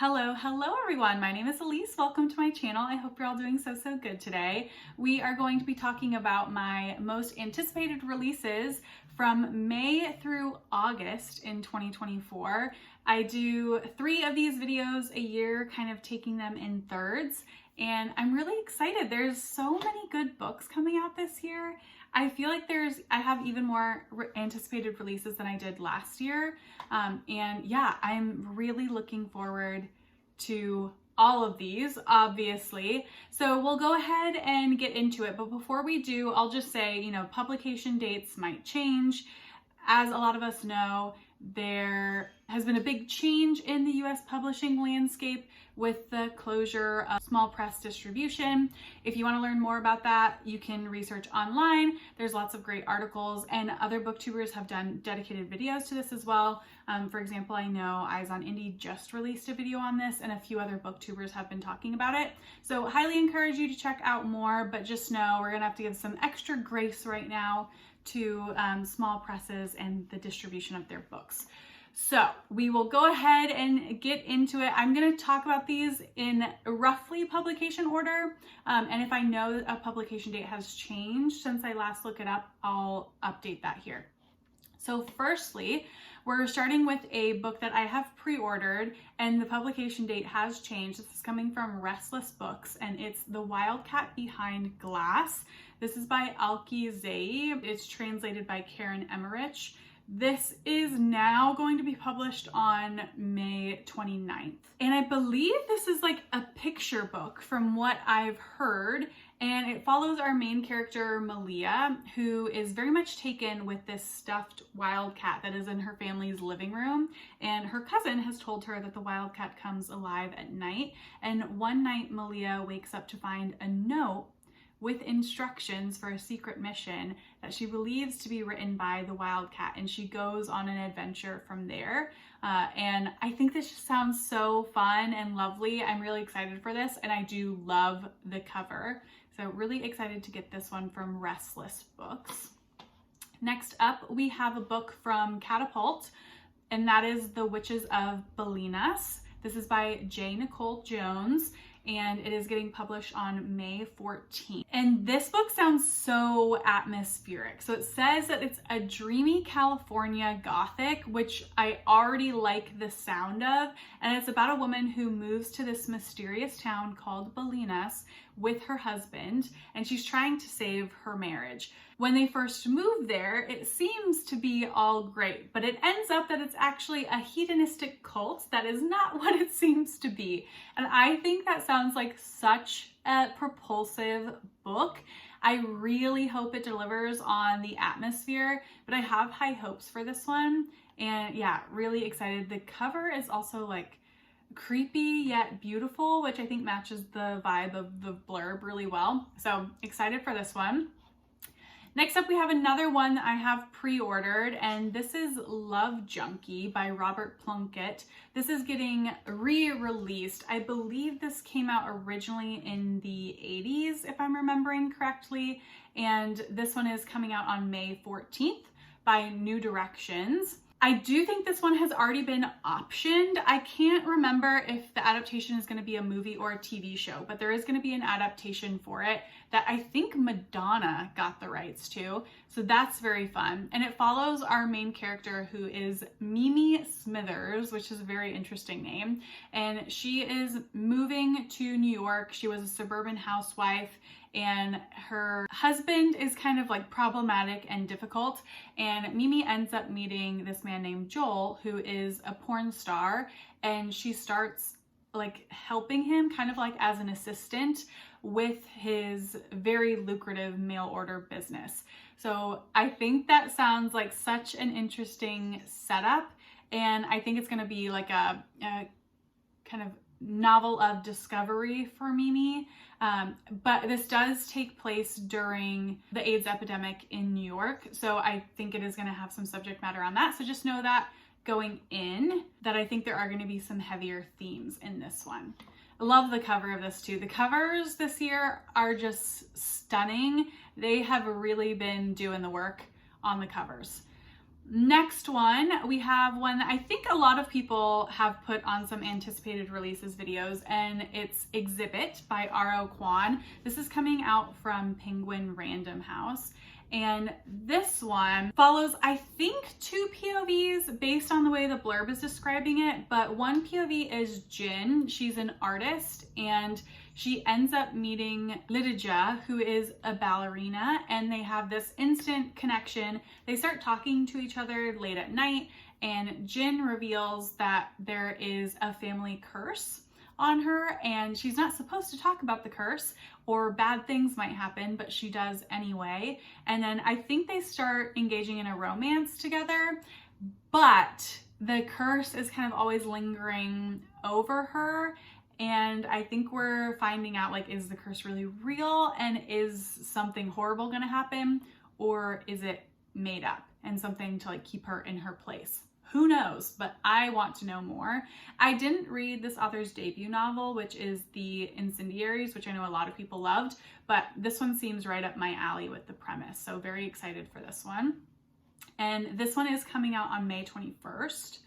Hello everyone. My name is Elise. Welcome to my channel. I hope you're all doing so good today. We are going to be talking about my most anticipated releases from May through August in 2024. I do 3 of these videos a year, kind of taking them in thirds, and I'm really excited. There's so many good books coming out this year. I feel like I have even more anticipated releases than I did last year. And yeah, I'm really looking forward to all of these, obviously. So we'll go ahead and get into it. But before we do, I'll just say, publication dates might change. As a lot of us know, there has been a big change in the US publishing landscape with the closure of small press distribution. If you want to learn more about that, you can research online. There's lots of great articles, and other booktubers have done dedicated videos to this as well. For example, I know Eyes on Indie just released a video on this, and a few other booktubers have been talking about it. So highly encourage you to check out more, but just know we're gonna have to give some extra grace right now to small presses and the distribution of their books. So we will go ahead and get into it. I'm going to talk about these in roughly publication order. And if I know that a publication date has changed since I last looked it up, I'll update that here. So firstly, we're starting with a book that I have pre-ordered, and the publication date has changed. This is coming from Restless Books, and it's The Wildcat Behind Glass. This is by Alki. It's translated by Karen Emmerich. This is now going to be published on May 29th. And I believe this is like a picture book from what I've heard. And it follows our main character, Malia, who is very much taken with this stuffed wildcat that is in her family's living room. And her cousin has told her that the wildcat comes alive at night. And one night, Malia wakes up to find a note with instructions for a secret mission that she believes to be written by the wildcat, and she goes on an adventure from there. And I think this just sounds so fun and lovely. I'm really excited for this, and I do love the cover. So really excited to get this one from Restless Books. Next up, we have a book from Catapult, and that is The Witches of Bellinas. This is by J. Nicole Jones, and it is getting published on May 14th. And this book sounds so atmospheric. So it says that it's a dreamy California Gothic, which I already like the sound of. And it's about a woman who moves to this mysterious town called Bellinas with her husband, and she's trying to save her marriage. When they first move there, it seems to be all great, but it ends up that it's actually a hedonistic cult that is not what it seems to be. And I think that sounds like such a propulsive book. I really hope it delivers on the atmosphere, but I have high hopes for this one. And yeah, really excited. The cover is also like creepy yet beautiful, which I think matches the vibe of the blurb really well. So excited for this one. Next up, we have another one that I have pre-ordered, and this is Love Junkie by Robert Plunket. This is getting re-released. I believe this came out originally in the 80s, if I'm remembering correctly, and this one is coming out on May 14th by New Directions. I do think this one has already been optioned. I can't remember if the adaptation is going to be a movie or a TV show, but there is going to be an adaptation for it that I think Madonna got the rights to. So that's very fun. And it follows our main character, who is Mimi Smithers, which is a very interesting name. And she is moving to New York. She was a suburban housewife, and her husband is kind of like problematic and difficult. And Mimi ends up meeting this man named Joel, who is a porn star, and she starts like helping him kind of like as an assistant with his very lucrative mail order business. So I think that sounds like such an interesting setup, and I think it's going to be like a kind of novel of discovery for Mimi. But this does take place during the AIDS epidemic in New York, so I think it is going to have some subject matter on that. So just know that going in, that I think there are going to be some heavier themes in this one. I love the cover of this too. The covers this year are just stunning. They have really been doing the work on the covers. Next one, we have one that I think a lot of people have put on some anticipated releases videos, and it's Exhibit by R.O. Kwon. This is coming out from Penguin Random House. And this one follows, I think, 2 POVs based on the way the blurb is describing it, but one POV is Jin. She's an artist, and she ends up meeting Lydia, who is a ballerina, and they have this instant connection. They start talking to each other late at night, and Jin reveals that there is a family curse on her, and she's not supposed to talk about the curse, or bad things might happen, but she does anyway. And then I think they start engaging in a romance together, but the curse is kind of always lingering over her. And I think we're finding out, like, is the curse really real, and is something horrible gonna happen, or is it made up and something to like keep her in her place? Who knows, but I want to know more. I didn't read this author's debut novel, which is The Incendiaries, which I know a lot of people loved, but this one seems right up my alley with the premise. So very excited for this one. And this one is coming out on May 21st.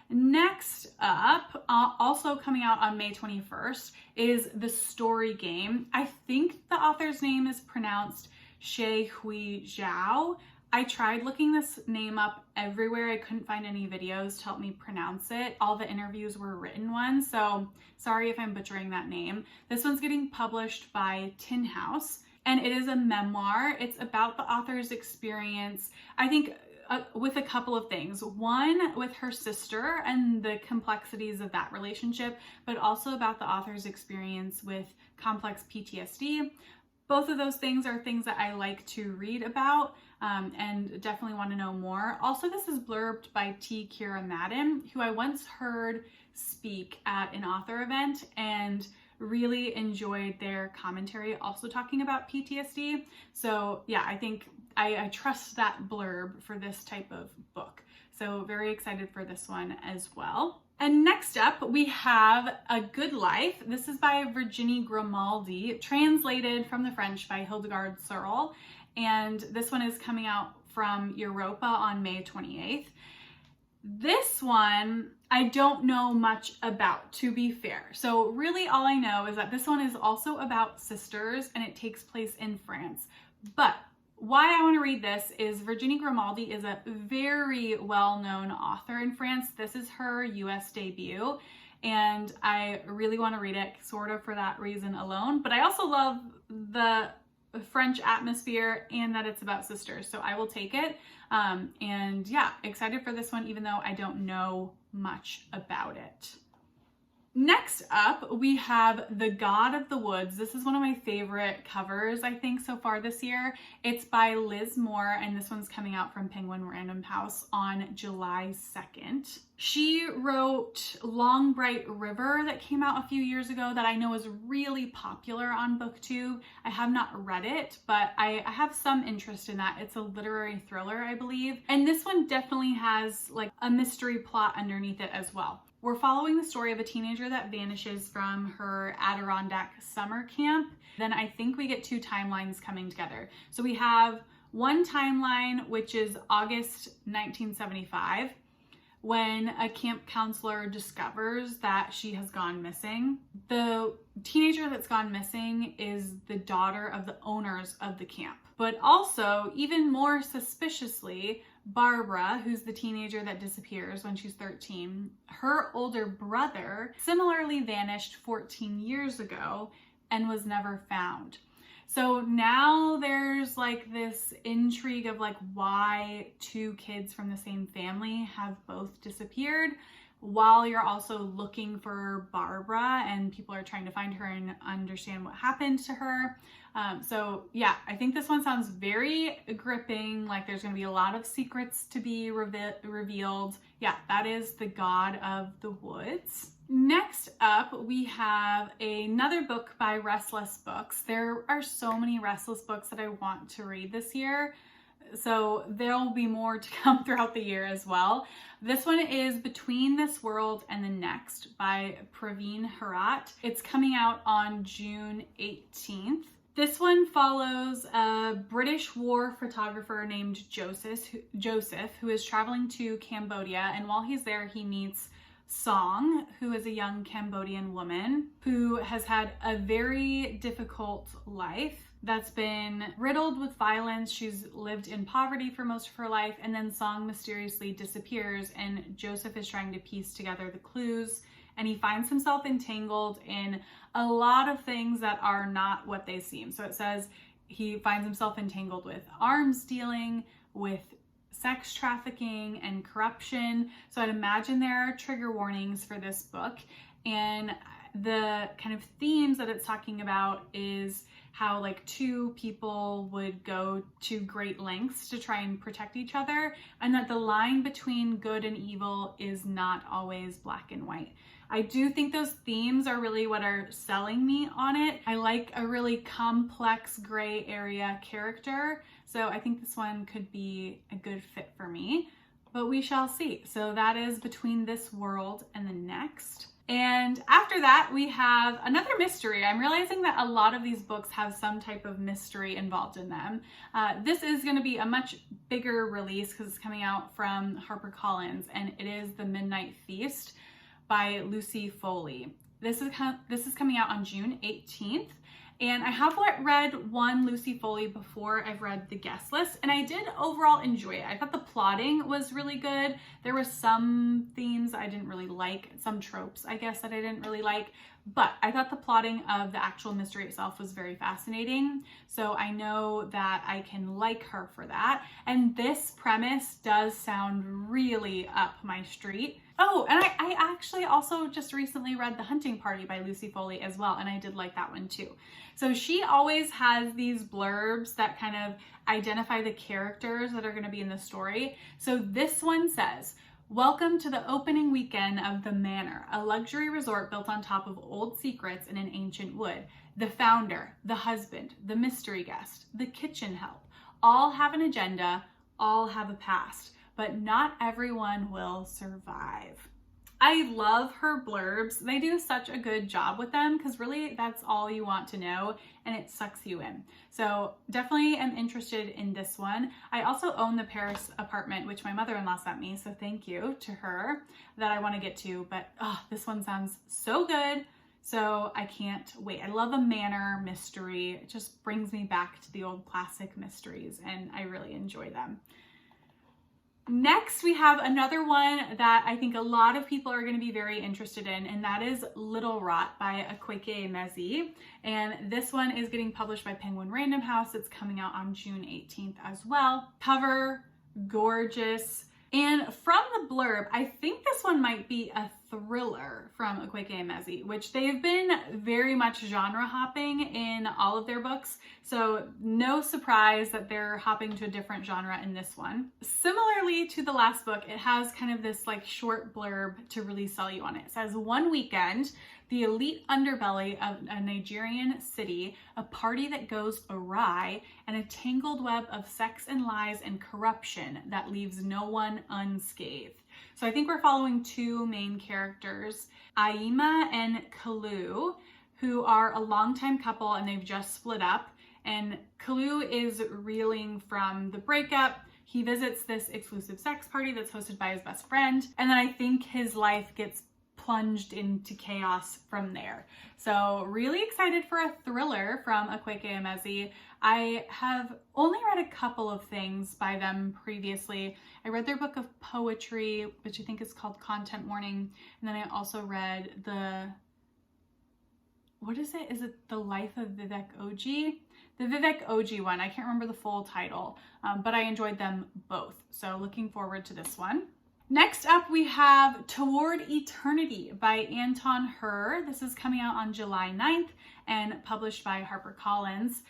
Next up, also coming out on May 21st, is The Story Game. I think the author's name is pronounced Shze-Hui Zhao. I tried looking this name up everywhere. I couldn't find any videos to help me pronounce it. All the interviews were written ones, so sorry if I'm butchering that name. This one's getting published by Tin House, and it is a memoir. It's about the author's experience, I think, with a couple of things. One, with her sister and the complexities of that relationship, but also about the author's experience with complex PTSD. Both of those things are things that I like to read about, and definitely want to know more. Also, this is blurbed by T. Kira Madden, who I once heard speak at an author event and really enjoyed their commentary, also talking about PTSD. So yeah, I think I trust that blurb for this type of book. So very excited for this one as well. And next up, we have A Good Life. This is by Virginie Grimaldi, translated from the French by Hildegarde Serle. And this one is coming out from Europa on May 28th. This one, I don't know much about, to be fair. So really all I know is that this one is also about sisters, and it takes place in France. But why I want to read this is Virginie Grimaldi is a very well-known author in France. This is her US debut, and I really want to read it sort of for that reason alone. But I also love the French atmosphere and that it's about sisters, so I will take it. And yeah, excited for this one, even though I don't know much about it. Next up, we have The God of the Woods. This is one of my favorite covers, I think, so far this year. It's by Liz Moore, and this one's coming out from Penguin Random House on July 2nd. She wrote Long Bright River that came out a few years ago that I know is really popular on BookTube. I have not read it, but I have some interest in that. It's a literary thriller, I believe. And this one definitely has like a mystery plot underneath it as well. We're following the story of a teenager that vanishes from her Adirondack summer camp. Then I think we get 2 timelines coming together. So we have one timeline, which is August 1975, when a camp counselor discovers that she has gone missing. The teenager that's gone missing is the daughter of the owners of the camp. But also, even more suspiciously, Barbara, who's the teenager that disappears when she's 13, her older brother similarly vanished 14 years ago and was never found. So now there's like this intrigue of like why 2 kids from the same family have both disappeared, while you're also looking for Barbara and people are trying to find her and understand what happened to her. So yeah, I think this one sounds very gripping, like there's going to be a lot of secrets to be revealed. Yeah, that is The God of the Woods. Next up, we have another book by Restless Books. There are so many Restless books that I want to read this year, so there will be more to come throughout the year as well. This one is Between This World and the Next by Praveen Herat. It's coming out on June 18th. This one follows a British war photographer named Joseph, who is traveling to Cambodia, and while he's there, he meets Song, who is a young Cambodian woman who has had a very difficult life that's been riddled with violence. She's lived in poverty for most of her life, and then Song mysteriously disappears, and Joseph is trying to piece together the clues, and he finds himself entangled in a lot of things that are not what they seem. So it says he finds himself entangled with arms dealing, with sex trafficking and corruption. So I'd imagine there are trigger warnings for this book. And the kind of themes that it's talking about is how like two people would go to great lengths to try and protect each other, and that the line between good and evil is not always black and white. I do think those themes are really what are selling me on it. I like a really complex gray area character, so I think this one could be a good fit for me, but we shall see. So that is Between This World and the Next. And after that, we have another mystery. I'm realizing that a lot of these books have some type of mystery involved in them. This is going to be a much bigger release because it's coming out from HarperCollins, and it is The Midnight Feast by Lucy Foley. This is coming out on June 18th. And I have read one Lucy Foley before I've read the guest list, and I did overall enjoy it. I thought the plotting was really good. There were some themes I didn't really like, some tropes, I guess, that I didn't really like, but I thought the plotting of the actual mystery itself was very fascinating. So I know that I can like her for that. And this premise does sound really up my street. Oh, and I actually also just recently read The Hunting Party by Lucy Foley as well, and I did like that one too. So she always has these blurbs that kind of identify the characters that are going to be in the story. So this one says, "Welcome to the opening weekend of The Manor, a luxury resort built on top of old secrets in an ancient wood. The founder, the husband, the mystery guest, the kitchen help, all have an agenda, all have a past, but not everyone will survive." I love her blurbs. They do such a good job with them because really that's all you want to know, and it sucks you in. So definitely am interested in this one. I also own the Paris apartment, which my mother-in-law sent me, so thank you to her, that I want to get to, but this one sounds so good. So I can't wait. I love a manor mystery. It just brings me back to the old classic mysteries, and I really enjoy them. Next, we have another one that I think a lot of people are going to be very interested in, and that is Little Rot by Akwaeke Emezi. And this one is getting published by Penguin Random House. It's coming out on June 18th as well. Cover, gorgeous. And from the blurb, I think this one might be a thriller from Akwaeke Emezi, which they've been very much genre hopping in all of their books. So no surprise that they're hopping to a different genre in this one. Similarly to the last book, it has kind of this like short blurb to really sell you on it. It says, "One weekend, the elite underbelly of a Nigerian city, a party that goes awry, and a tangled web of sex and lies and corruption that leaves no one unscathed." So I think we're following two main characters, Aima and Kalu, who are a longtime couple and they've just split up. And Kalu is reeling from the breakup. He visits this exclusive sex party that's hosted by his best friend. And then I think his life gets plunged into chaos from there. So really excited for a thriller from Akwaeke Emezi. I have only read a couple of things by them previously. I read their book of poetry, which I think is called Content Warning. And then I also read what is it? Is it The Life of Vivek Oji? The Vivek Oji one. I can't remember the full title, but I enjoyed them both. So looking forward to this one. Next up, we have Toward Eternity by Aton Her. This is coming out on July 9th and published by HarperCollins.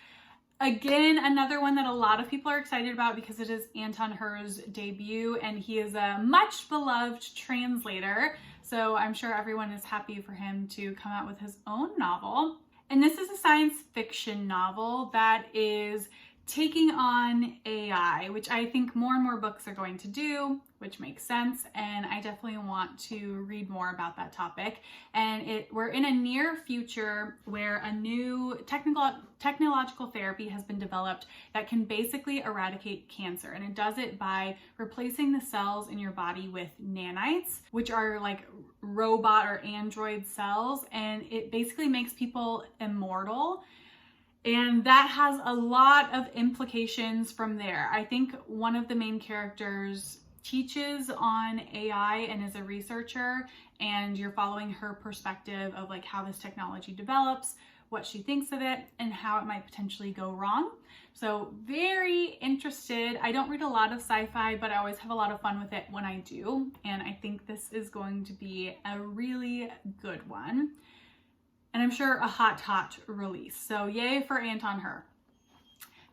Again, another one that a lot of people are excited about because it is Aton Her's debut, and he is a much beloved translator. So I'm sure everyone is happy for him to come out with his own novel. And this is a science fiction novel that is taking on AI, which I think more and more books are going to do. which makes sense, and I definitely want to read more about that topic. And we're in a near future where a new technological therapy has been developed that can basically eradicate cancer, and it does it by replacing the cells in your body with nanites, which are like robot or android cells, and it basically makes people immortal. And that has a lot of implications from there. I think one of the main characters teaches on AI and is a researcher, and you're following her perspective of like how this technology develops, what she thinks of it, and how it might potentially go wrong. So very interested. I don't read a lot of sci-fi, but I always have a lot of fun with it when I do. And I think this is going to be a really good one. And I'm sure a hot release. So yay for Aton her.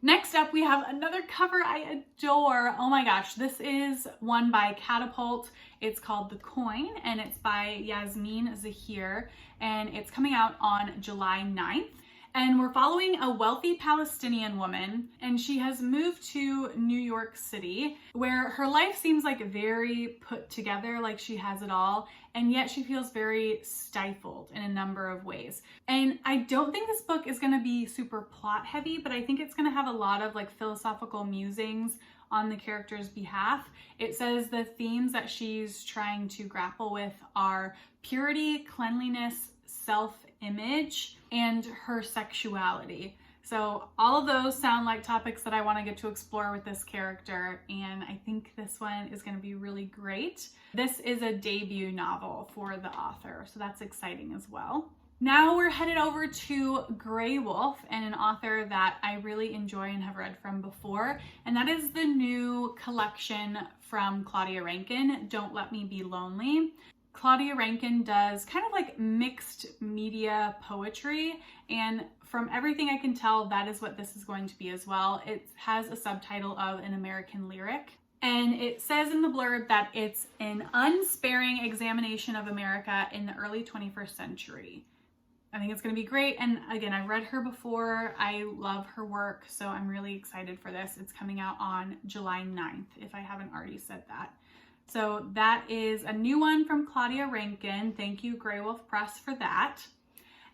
Next up, we have another cover I adore. Oh my gosh, this is one by Catapult. It's called The Coin, and it's by Yasmin Zaher, and it's coming out on July 9th. And we're following a wealthy Palestinian woman, and she has moved to New York City, where her life seems like very put together, like she has it all, and yet she feels very stifled in a number of ways. And I don't think this book is going to be super plot heavy, but I think it's going to have a lot of like philosophical musings on the character's behalf. It says the themes that she's trying to grapple with are purity, cleanliness, self-image, and her sexuality. So all of those sound like topics that I want to get to explore with this character, and I think this one is going to be really great. This is a debut novel for the author, so that's exciting as well. Now we're headed over to Grey Wolf, and an author that I really enjoy and have read from before, and that is the new collection from Claudia Rankine, Don't Let Me Be Lonely. Claudia Rankine does kind of like mixed media poetry, and from everything I can tell, that is what this is going to be as well. It has a subtitle of An American Lyric, and it says in the blurb that it's an unsparing examination of America in the early 21st century. I think it's going to be great, and again, I've read her before. I love her work, so I'm really excited for this. It's coming out on July 9th, if I haven't already said that. So that is a new one from Claudia Rankine. Thank you, Grey Wolf Press, for that.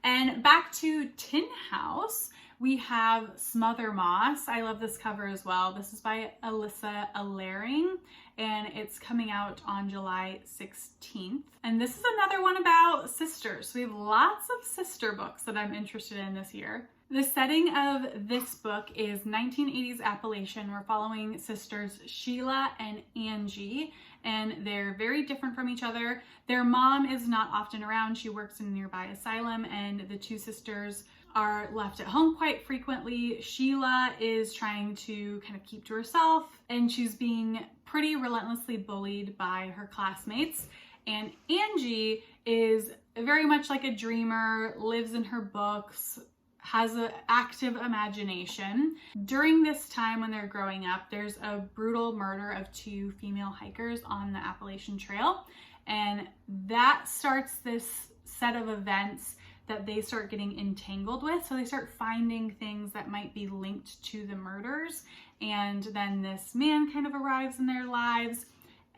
And back to Tin House, we have Smother Moss. I love this cover as well. This is by Alisa Alering, and it's coming out on July 16th. And this is another one about sisters. We have lots of sister books that I'm interested in this year. The setting of this book is 1980s Appalachian. We're following sisters Sheila and Angie, and they're very different from each other. Their mom is not often around. She works in a nearby asylum, and the two sisters are left at home quite frequently. Sheila is trying to kind of keep to herself, and she's being pretty relentlessly bullied by her classmates. And Angie is very much like a dreamer, lives in her books, has an active imagination. During this time when they're growing up, there's a brutal murder of two female hikers on the Appalachian Trail, and that starts this set of events that they start getting entangled with. So they start finding things that might be linked to the murders, and then this man kind of arrives in their lives,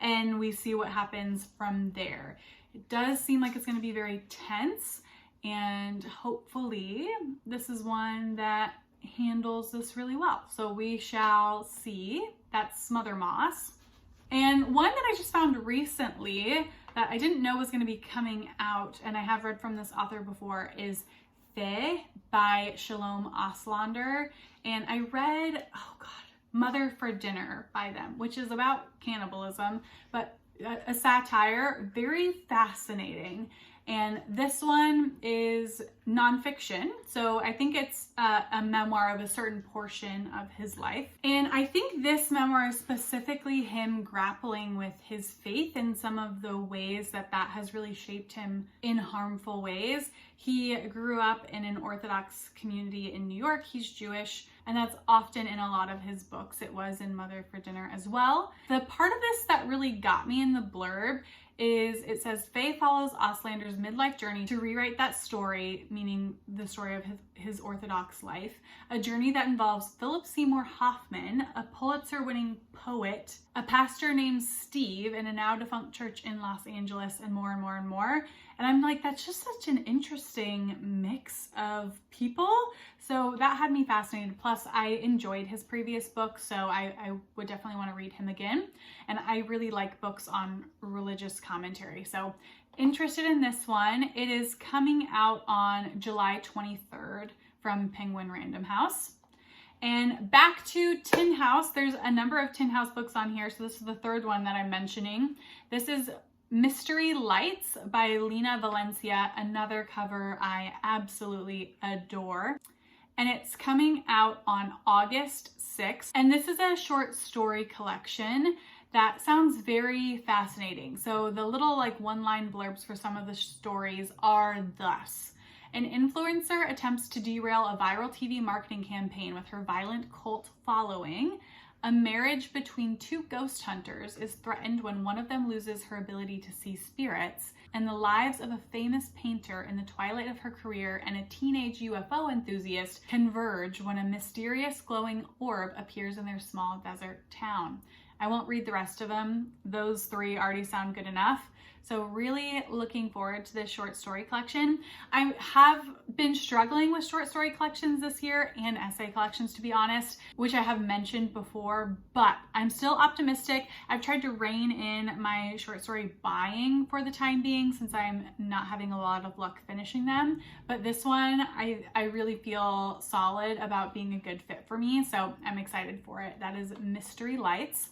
and we see what happens from there. It does seem like it's going to be very tense, and hopefully this is one that handles this really well. So we shall see. That's Smother Moss. And one that I just found recently that I didn't know was going to be coming out, and I have read from this author before, is Fae by Shalom Auslander. And I read, Mother for Dinner by them, which is about cannibalism, but a satire, very fascinating. And this one is nonfiction, so I think it's a memoir of a certain portion of his life. And I think this memoir is specifically him grappling with his faith and some of the ways that that has really shaped him in harmful ways. He grew up in an Orthodox community in New York. He's Jewish, and that's often in a lot of his books. It was in Mother for Dinner as well. The part of this that really got me in the blurb is it says, Faye follows Auslander's midlife journey to rewrite that story, meaning the story of his Orthodox life, a journey that involves Philip Seymour Hoffman, a Pulitzer-winning poet a pastor named Steve in a now defunct church in Los Angeles, and more and more and more. And I'm like, that's just such an interesting mix of people. So that had me fascinated. Plus, I enjoyed his previous book, so I would definitely want to read him again. And I really like books on religious commentary. So interested in this one. It is coming out on July 23rd from Penguin Random House. And back to Tin House. There's a number of Tin House books on here, so this is the third one that I'm mentioning. This is Mystery Lights by Lena Valencia, another cover I absolutely adore. And it's coming out on August 6th. And this is a short story collection that sounds very fascinating. So the little like one-line blurbs for some of the stories are thus. An influencer attempts to derail a viral TV marketing campaign with her violent cult following. A marriage between two ghost hunters is threatened when one of them loses her ability to see spirits. And the lives of a famous painter in the twilight of her career and a teenage UFO enthusiast converge when a mysterious glowing orb appears in their small desert town. I won't read the rest of them. Those three already sound good enough. So really looking forward to this short story collection. I have been struggling with short story collections this year and essay collections, to be honest, which I have mentioned before, but I'm still optimistic. I've tried to rein in my short story buying for the time being since I'm not having a lot of luck finishing them. But this one, I really feel solid about being a good fit for me. So I'm excited for it. That is Mystery Lights.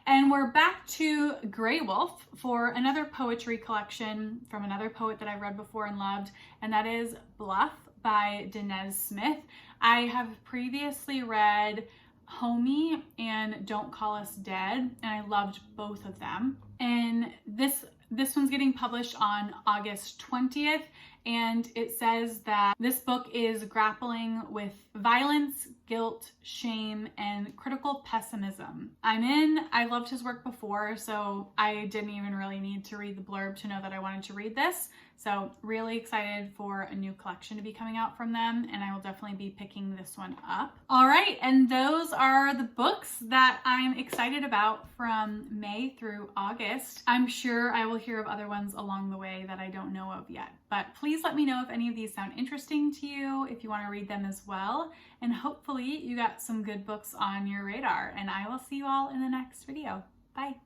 And we're back to Grey Wolf for another poetry collection from another poet that I've read before and loved, and that is Bluff by Denez Smith. I have previously read Homie and Don't Call Us Dead, and I loved both of them. And this one's getting published on August 20th, and it says that this book is grappling with violence, guilt, shame, and critical pessimism. I loved his work before, so I didn't even really need to read the blurb to know that I wanted to read this. So really excited for a new collection to be coming out from them, and I will definitely be picking this one up. All right, and those are the books that I'm excited about from May through August. I'm sure I will hear of other ones along the way that I don't know of yet, but please let me know if any of these sound interesting to you, if you want to read them as well, and hopefully you got some good books on your radar, and I will see you all in the next video. Bye.